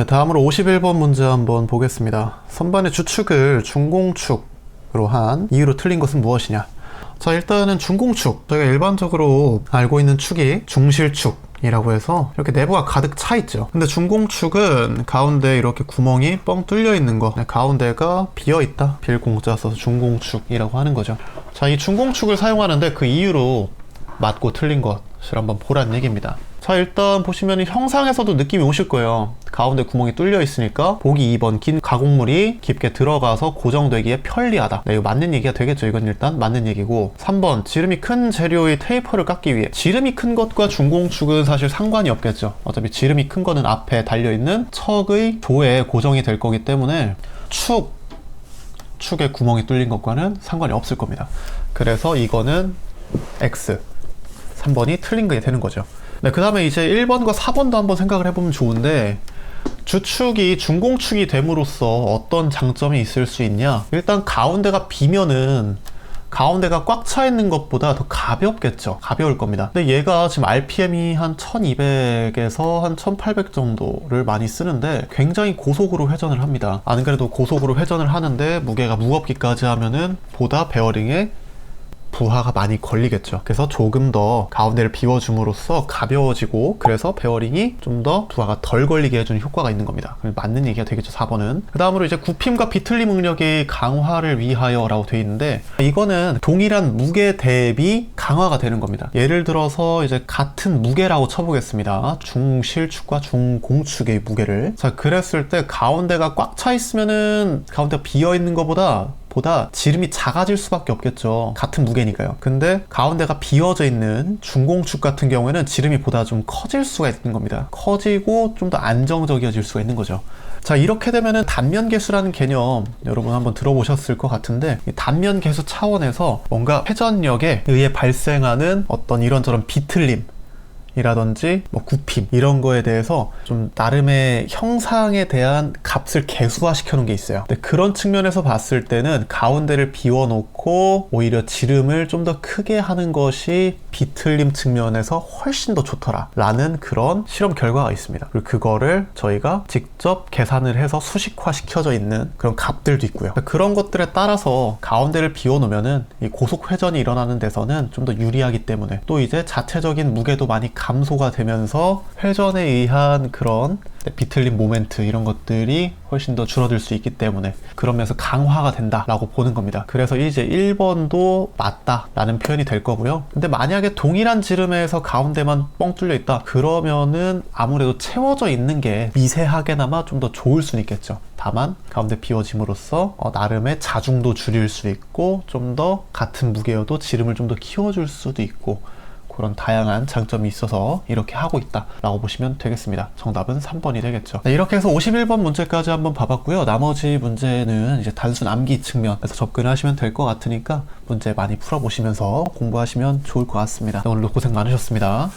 다음으로 51번 문제 한번 보겠습니다. 선반의 주축을 중공축으로 한 이유로 틀린 것은 무엇이냐? 자, 일단은 중공축, 저희가 일반적으로 알고 있는 축이 중실축이라고 해서 이렇게 내부가 가득 차 있죠. 근데 중공축은 가운데 이렇게 구멍이 뻥 뚫려 있는 거, 가운데가 비어 있다, 빌공자 써서 중공축이라고 하는 거죠. 자, 이 중공축을 사용하는데 그 이유로 맞고 틀린 것을 한번 보라는 얘기입니다. 자, 일단 보시면 형상에서도 느낌이 오실 거예요. 가운데 구멍이 뚫려 있으니까 보기 2번 긴 가공물이 깊게 들어가서 고정되기에 편리하다. 네, 이거 맞는 얘기가 되겠죠. 이건 일단 맞는 얘기고, 3번 지름이 큰 재료의 테이퍼를 깎기 위해. 지름이 큰 것과 중공축은 사실 상관이 없겠죠. 어차피 지름이 큰 거는 앞에 달려있는 척의 조에 고정이 될 거기 때문에 축에 구멍이 뚫린 것과는 상관이 없을 겁니다. 그래서 이거는 X, 3번이 틀린 게 되는 거죠. 네, 그 다음에 이제 1번과 4번도 한번 생각을 해보면 좋은데, 주축이 중공축이 됨으로써 어떤 장점이 있을 수 있냐? 일단 가운데가 비면은 가운데가 꽉 차 있는 것보다 더 가볍겠죠. 가벼울 겁니다. 근데 얘가 지금 RPM이 한 1200에서 한 1800 정도를 많이 쓰는데 굉장히 고속으로 회전을 합니다. 안 그래도 고속으로 회전을 하는데 무게가 무겁기까지 하면은 보다 베어링에 부하가 많이 걸리겠죠. 그래서 조금 더 가운데를 비워줌으로써 가벼워지고, 그래서 베어링이 좀 더 부하가 덜 걸리게 해주는 효과가 있는 겁니다. 맞는 얘기가 되겠죠, 4번은. 그 다음으로 이제 굽힘과 비틀림 능력의 강화를 위하여 라고 되어 있는데, 이거는 동일한 무게 대비 강화가 되는 겁니다. 예를 들어서 이제 같은 무게라고 쳐보겠습니다. 중실축과 중공축의 무게를. 자, 그랬을 때 가운데가 꽉 차 있으면은 가운데가 비어 있는 것보다 지름이 작아질 수밖에 없겠죠. 같은 무게니까요. 근데 가운데가 비어져 있는 중공축 같은 경우에는 지름이 보다 좀 커질 수가 있는 겁니다. 커지고 좀 더 안정적이어질 수가 있는 거죠. 자, 이렇게 되면은 단면계수라는 개념 여러분 한번 들어보셨을 것 같은데, 이 단면계수 차원에서 뭔가 회전력에 의해 발생하는 어떤 이런저런 비틀림 이라든지 뭐 굽힘 이런 거에 대해서 좀 나름의 형상에 대한 값을 계수화 시켜 놓은 게 있어요. 근데 그런 측면에서 봤을 때는 가운데를 비워 놓고 오히려 지름을 좀 더 크게 하는 것이 비틀림 측면에서 훨씬 더 좋더라 라는 그런 실험 결과가 있습니다. 그리고 그거를 저희가 직접 계산을 해서 수식화 시켜져 있는 그런 값들도 있고요. 그런 것들에 따라서 가운데를 비워 놓으면은 이 고속 회전이 일어나는 데서는 좀 더 유리하기 때문에, 또 이제 자체적인 무게도 많이 감소가 되면서 회전에 의한 그런 비틀림 모멘트 이런 것들이 훨씬 더 줄어들 수 있기 때문에 그런 면에서 강화가 된다라고 보는 겁니다. 그래서 이제 1번도 맞다라는 표현이 될 거고요. 근데 만약에 동일한 지름에서 가운데만 뻥 뚫려 있다 그러면은 아무래도 채워져 있는 게 미세하게나마 좀 더 좋을 수는 있겠죠. 다만 가운데 비워짐으로써 나름의 자중도 줄일 수 있고, 좀 더 같은 무게여도 지름을 좀 더 키워줄 수도 있고, 그런 다양한 장점이 있어서 이렇게 하고 있다 라고 보시면 되겠습니다. 정답은 3번이 되겠죠. 네, 이렇게 해서 51번 문제까지 한번 봐봤고요. 나머지 문제는 이제 단순 암기 측면에서 접근을 하시면 될 것 같으니까 문제 많이 풀어보시면서 공부하시면 좋을 것 같습니다. 오늘도 고생 많으셨습니다.